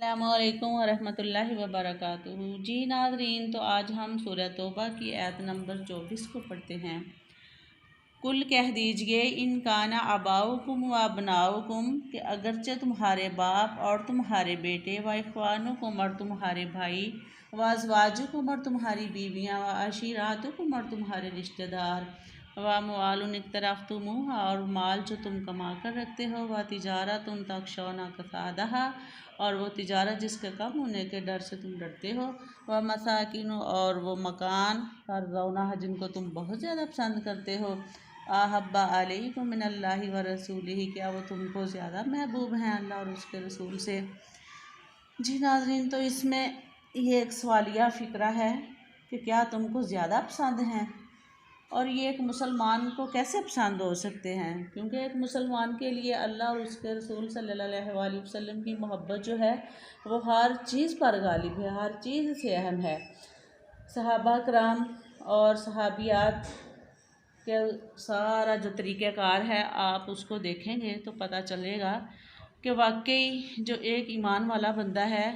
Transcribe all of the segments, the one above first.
अस्सलामुअलैकुम वरहमतुल्लाहि वबरकातुहू। जी नाज़रीन, तो आज हम सूरह तौबा की आयत नंबर 24 को पढ़ते हैं। कुल कह दीजिए इन काना अबाउकुम व अबनाउकुम, कि अगरचे तुम्हारे बाप और तुम्हारे बेटे, व इख्वानुकुम और तुम्हारे भाई, व अज़वाजुकुम और तुम्हारी बीवियाँ, व अशीरातुकुम और तुम्हारे रिश्तेदार, व अमवालुन इक्तरफ्तुमूहा और माल जो तुम कमा कर रखते हो, व तिजारतुन तखशौना कसादहा और वो तिजारत जिसके कम होने के डर से तुम डरते हो, व मसाकिन और वो मकान तरज़ौना जिनको तुम बहुत ज़्यादा पसंद करते हो, आहब्बा अलैकुम मिनल्लाहि व रसूलिही, क्या वो तुमको ज़्यादा महबूब हैं अल्लाह और उसके रसूल से। जी नाज़रीन, तो इसमें ये एक सवालिया फ़िक्रा है कि क्या तुमको ज़्यादा पसंद हैं, और ये एक मुसलमान को कैसे पसंद हो सकते हैं, क्योंकि एक मुसलमान के लिए अल्लाह और उसके रसूल सल्लल्लाहु अलैहि वसल्लम की मोहब्बत जो है वो हर चीज़ पर गालिब है, हर चीज़ से अहम है। सहाबा कराम और सहाबियात के सारा जो तरीक़ाकार है आप उसको देखेंगे तो पता चलेगा कि वाकई जो एक ईमान वाला बंदा है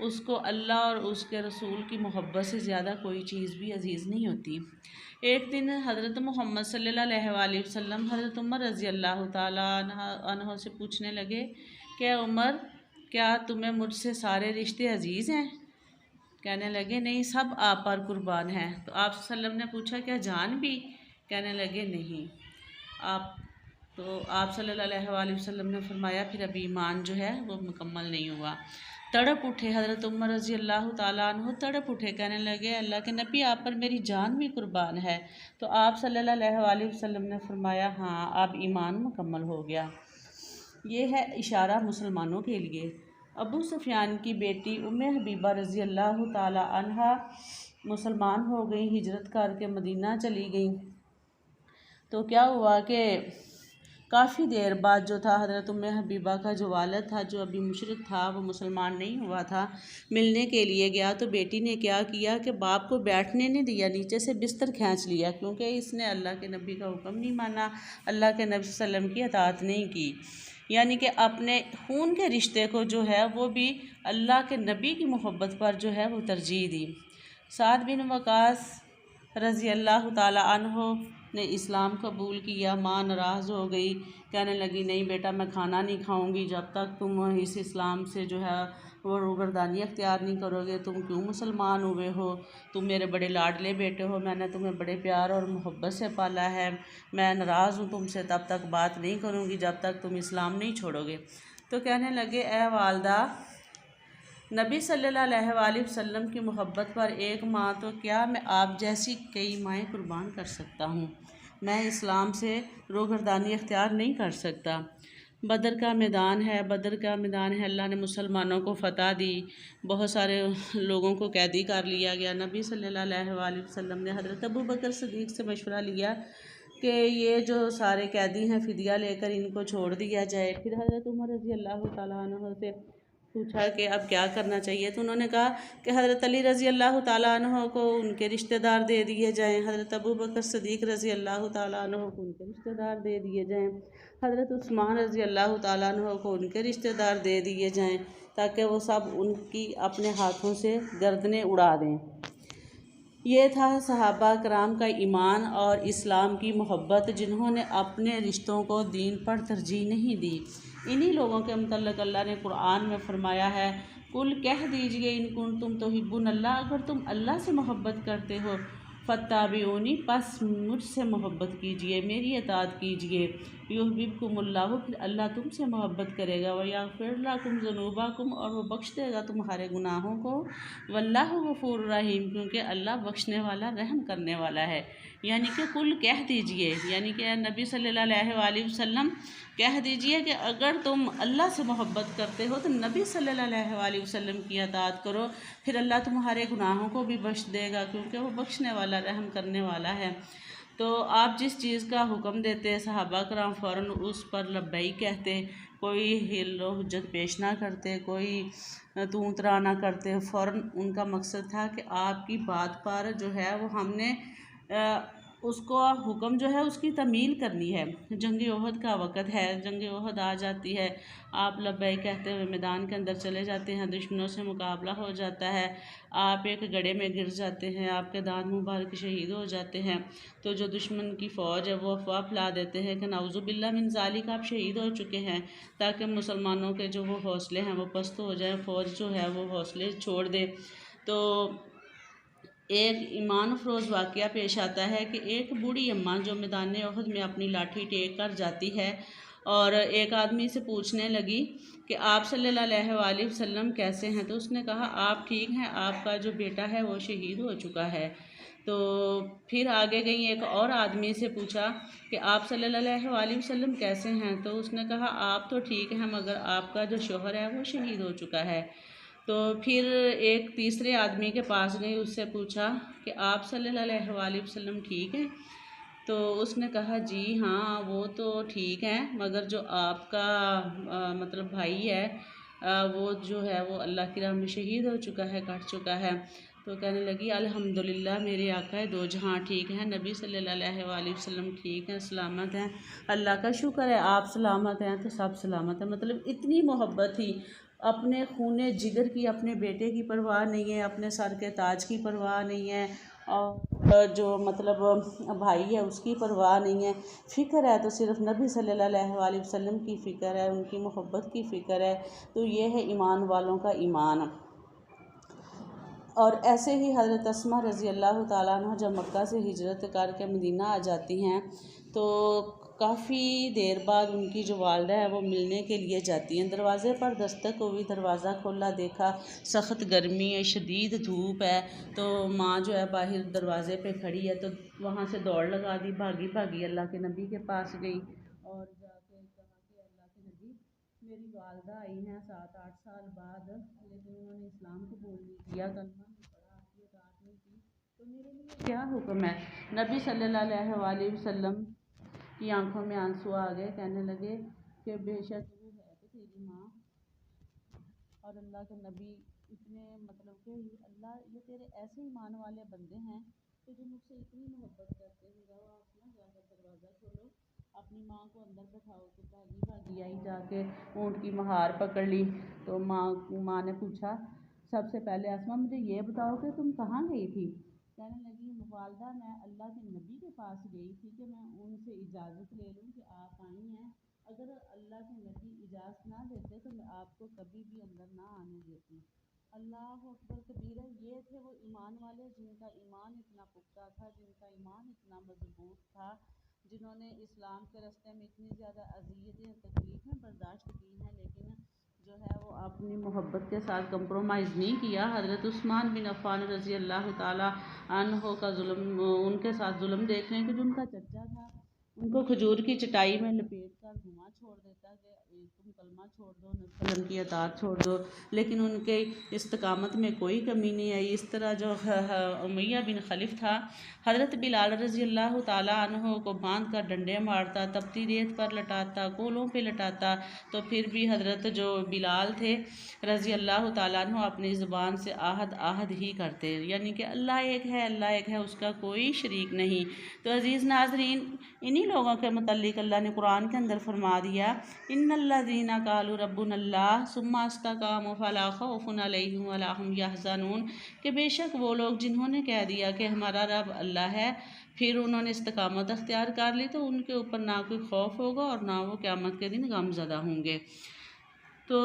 उसको अल्लाह और उसके रसूल की मोहब्बत से ज़्यादा कोई चीज़ भी अजीज़ नहीं होती। एक दिन हज़रत मोहम्मद सल्लल्लाहु अलैहि वसल्लम हज़रत उमर रज़ी अल्लाह ताला अन्हो से पूछने लगे, क्या उमर, क्या तुम्हें मुझसे सारे रिश्ते अजीज़ हैं? कहने लगे नहीं, सब आप पर कुर्बान हैं। तो आप सल्लम ने पूछा, क्या जान भी? कहने लगे नहीं। आप आप सल्लल्लाहु अलैहि वसल्लम ने फरमाया, फिर अभी ईमान जो है वो मुकम्मल नहीं हुआ। तड़प उठे हज़रत उमर रज़ी अल्लाह ताला अन्हु, तड़प उठे, कहने लगे अल्लाह के नबी, आप पर मेरी जान भी कुर्बान है। तो आप सल्लल्लाहु अलैहि वसल्लम ने फरमाया, हाँ अब ईमान मुकम्मल हो गया। ये है इशारा मुसलमानों के लिए। अबू सुफियान की बेटी उम्मे हबीबा रज़ी अल्लाह ताला अन्हा मुसलमान हो गई, हिजरत करके मदीना चली गई। तो क्या हुआ कि काफ़ी देर बाद जो था हज़रत उम्मे हबीबा का जो वालिद था, जो अभी मुशरिक था, वो मुसलमान नहीं हुआ था, मिलने के लिए गया। तो बेटी ने क्या किया कि बाप को बैठने नहीं दिया, नीचे से बिस्तर खींच लिया, क्योंकि इसने अल्लाह के नबी का हुक्म नहीं माना, अल्लाह के नबी सल्लम की अताअत नहीं की। यानी कि अपने खून के रिश्ते को जो है वो भी अल्लाह के नबी की मोहब्बत पर जो है वो तरजीह दी। साद बिन वकास रज़ी अल्लाह ताला अन्हो ने इस्लाम कबूल किया। माँ नाराज़ हो गई, कहने लगी नहीं बेटा, मैं खाना नहीं खाऊंगी जब तक तुम इस इस्लाम से जो है वो रूबरदानी अख्तियार नहीं करोगे। तुम क्यों मुसलमान हुए हो? तुम मेरे बड़े लाडले बेटे हो, मैंने तुम्हें बड़े प्यार और मोहब्बत से पाला है। मैं नाराज़ हूँ तुमसे, तब तक बात नहीं करूँगी जब तक तुम इस्लाम नहीं छोड़ोगे। तो कहने लगे, ए वालदा, नबी सल्लल्लाहु अलैहि वसल्लम की मोहब्बत पर एक माँ तो क्या, मैं आप जैसी कई माएँ कुर्बान कर सकता हूँ। मैं इस्लाम से रूबरदानी अख्तियार नहीं कर सकता। बदर का मैदान है, बदर का मैदान है, अल्लाह ने मुसलमानों को फ़तह दी, बहुत सारे लोगों को कैदी कर लिया गया। नबी सल्लल्लाहु अलैहि वसल्लम ने हज़रत अबू बकर सिद्दीक़ से मशवरा लिया कि ये जो सारे कैदी हैं फ़िदिया लेकर इनको छोड़ दिया जाए। फिर हज़रत उमर रज़ी अल्लाह ताला अन्हु से पूछा कि अब क्या करना चाहिए। तो उन्होंने कहा कि हज़रत अली रज़ी अल्लाह ताला अन्हु को उनके रिश्तेदार दे दिए जाएँ, हज़रत अबू बकर सिद्दीक़ रज़ी अल्लाह ताला अन्हु को उनके रिश्तेदार दे दिए जाएँ, हज़रत उस्मान रज़ी अल्लाह ताला अन्हु को उनके रिश्तेदार दे दिए जाएँ, ताकि वो सब उनकी अपने हाथों से गर्दनें उड़ा दें। ये था सहाबा कराम का ईमान और इस्लाम की मोहब्बत, जिन्होंने अपने रिश्तों को दीन पर तरजीह नहीं दी। इन्हीं लोगों के मतलब अल्लाह ने कुरान में फरमाया है, कुल कह दीजिए इन कुंतुम तुहिब्बुनल्लाह, अगर तुम अल्लाह से मोहब्बत करते हो, फत्ताबिऊनी, बस मुझसे मोहब्बत कीजिए, मेरी अताअत कीजिए। युहब्बिबकुमुल्लाहु, फिर अल्लाह तुमसे मोहब्बत करेगा। व यग़फिर लकुम ज़ुनूबकुम, और वो बख्श देगा तुम्हारे गुनाहों को। वल्लाहु गफ़ूरुर रहीम, क्योंकि अल्लाह बख्शने वाला, रहम करने वाला है। यानी कि कुल कह दीजिए, यानी कि नबी सल्लल्लाहु अलैहि वसल्लम कह दीजिए कि अगर तुम अल्लाह से मोहब्बत करते हो तो नबी सल्लल्लाहु अलैहि वसल्लम की अताअत करो, फिर अल्लाह तुम्हारे गुनाहों को भी बख्श देगा, क्योंकि वो बख्शने वाला, रहम करने वाला है। तो आप जिस चीज़ का हुक्म देते सहाबा कराम फ़ौरन उस पर लब्बैक कहते, कोई हिल्लो हुज्जत पेश ना करते, कोई तू तरा ना करते। फ़ौरन उनका मकसद था कि आपकी बात पर जो है वो हमने उसको हुक्म जो है उसकी तमील करनी है। जंग ओहद का वक़्त है, जंग ओहद आ जाती है, आप लब्बैक कहते हुए मैदान के अंदर चले जाते हैं, दुश्मनों से मुकाबला हो जाता है, आप एक गड्ढे में गिर जाते हैं, आपके दांत मुबारक शहीद हो जाते हैं, तो जो दुश्मन की फ़ौज है वो अफवाह फैला देते हैं कि नाउज़ुबिल्लाह मिन ज़ालिक आप शहीद हो चुके हैं, ताकि मुसलमानों के जो वो हौसले हैं वो पस्त हो जाएँ, फ़ौज जो है वो हौसले छोड़ दे। तो एक ईमान अफरोज़ वाक़या पेश आता है कि एक बूढ़ी अम्मा जो मैदान ओहद में अपनी लाठी टेक कर जाती है और एक आदमी से पूछने लगी कि आप सल्लल्लाहु अलैहि वसल्लम कैसे हैं, तो उसने कहा आप ठीक हैं, आपका जो बेटा है वो शहीद हो चुका है। तो फिर आगे गई, एक और आदमी से पूछा कि आप सल्लल्लाहु अलैहि वसल्लम कैसे हैं, तो उसने कहा आप तो ठीक हैं मगर आपका जो शोहर है वो शहीद हो चुका है। तो फिर एक तीसरे आदमी के पास गई, उससे पूछा कि आप सल्लल्लाहु अलैहि वसल्लम ठीक हैं, तो उसने कहा जी हाँ वो तो ठीक है मगर जो आपका मतलब भाई है वो जो है वो अल्लाह की राह में शहीद हो चुका है, कट चुका है। तो कहने लगी अल्हम्दुलिल्लाह मेरे आका दो जहाँ ठीक हैं, नबी सल्लल्लाहु अलैहि वसल्लम ठीक हैं, सलामत हैं, अल्लाह का शुक्र है आप सलामत हैं तो सब सलामत है। मतलब इतनी मोहब्बत थी, अपने खूने जिगर की, अपने बेटे की परवाह नहीं है, अपने सर के ताज की परवाह नहीं है, और जो मतलब भाई है उसकी परवाह नहीं है। फ़िक्र है तो सिर्फ नबी सल्लल्लाहु अलैहि वसल्लम की फ़िक्र है, उनकी मोहब्बत की फ़िक्र है। तो ये है ईमान वालों का ईमान। और ऐसे ही हज़रत अस्मा रज़ी अल्लाह ताला अन्हा जब मक्का से हिजरत करके मदीना आ जाती हैं तो काफ़ी देर बाद उनकी जो वालदा है वो मिलने के लिए जाती हैं। दरवाज़े पर दस्तक हुई, दरवाज़ा खोला, देखा सख्त गर्मी है, शदीद धूप है, तो माँ जो है बाहर दरवाज़े पे खड़ी है, तो वहाँ से दौड़ लगा दी, भागी भागी अल्लाह के नबी के पास गई और जाके कहा कि अल्लाह के नबी मेरी वालदा आई हैं 7-8 साल बाद, लेकिन उन्होंने इस्लाम कबूल नहीं किया, कलमा नहीं पढ़ा, आपकी अताअत नहीं की, तो मेरे लिए क्या हुक्म है। नबी सल्लल्लाहु अलैहि वसल्लम की आंखों में आंसू आ गए, कहने लगे कि बेशक वो है तो तेरी माँ और अल्लाह के नबी इतने मतलब कि अल्लाह ये तेरे ऐसे ईमान वाले बंदे हैं कि जो मुझसे इतनी मोहब्बत करते हैं, जाओ आप ना जाकर दरवाज़ा खोलो, अपनी माँ को अंदर बैठाओ। तो भागी भागी आई, जाके ऊँट की महार पकड़ ली। तो माँ ने पूछा सबसे पहले अस्मा मुझे ये बताओ कि तुम कहाँ गई थी। कहने लगी वालदा मैं अल्लाह के नबी के पास गई थी कि मैं उनसे इजाज़त ले लूँ कि आप आई हैं, अगर अल्लाह के नबी इजाज़त ना देते तो मैं आपको कभी भी अंदर ना आने देती। अल्लाह अकबर कबीरा, ये थे वो ईमान वाले जिनका ईमान इतना पुख्ता था, जिनका ईमान इतना मजबूत था, जिन्होंने इस्लाम के रास्ते में इतनी ज़्यादा अज़ियतें तकलीफ़ें बर्दाश्त की हैं, लेकिन जो है वो अपनी मोहब्बत के साथ कंप्रोमाइज़ नहीं किया। हज़रत उस्मान बिन अफ़्फ़ान रज़ी अल्लाह ताला अन्हो का जुल्म, उनके साथ जुल्म देख रहे हैं कि जो उनका चचा था उनको खजूर की चटाई में लपेट कर धुआं छोड़ देता कि तुम कलमा छोड़ दो, नबी वसल्लम की अताअत छोड़ दो, लेकिन उनके इस्तकामत में कोई कमी नहीं आई। इस तरह जो उमैया बिन खलीफ था, हज़रत बिलाल रज़ी अल्लाह ताला अन्हो को बांध कर डंडे मारता, तपती रेत पर लटाता, कोलों पे लटाता, तो फिर भी हज़रत जो बिलाल थे रज़ी अल्लाह ताला अन्हो अपनी ज़ुबान से आहद आहद ही करते, यानी कि अल्लाह एक है, अल्लाह एक है, उसका कोई शरीक नहीं। तो अज़ीज़ नाज़रीन, इन्हीं लोगों के मुतल्लिक़ अल्लाह ने कुरान के अंदर फरमा दिया इन्नल्लज़ीना क़ालू रब्बुनल्लाह सुम्मा इस्तक़ामू फ़ला ख़ौफ़ुन अलैहिम वला हुम यहज़नून, कि बेशक वो लोग जिन्होंने कह दिया कि हमारा रब अल्लाह है, फिर उन्होंने इस्तकामत अख्तियार कर ली, तो उनके ऊपर ना कोई खौफ होगा और ना वो क़यामत के दिन गमज़दा होंगे। तो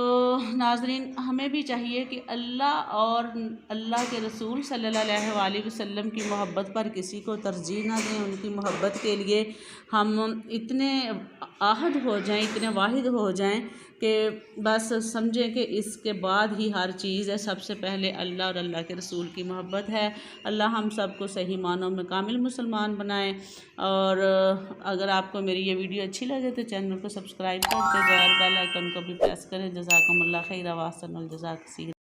नाज़रीन, हमें भी चाहिए कि अल्लाह और अल्लाह के रसूल सल्लल्लाहु अलैहि वसल्लम की मोहब्बत पर किसी को तरजीह ना दें। उनकी मोहब्बत के लिए हम इतने आहद हो जाएं, इतने वाहिद हो जाएं कि बस समझें कि इसके बाद ही हर चीज़ है। सबसे पहले अल्लाह और अल्लाह के रसूल की मोहब्बत है। अल्लाह हम सबको सही मानों में कामिल मुसलमान बनाए। और अगर आपको मेरी ये वीडियो अच्छी लगे तो चैनल को सब्सक्राइब करते जाए और बेल आइकन को भी प्रेस करें। जज़ाकुमुल्लाह खैर व अहसनुल जज़ा।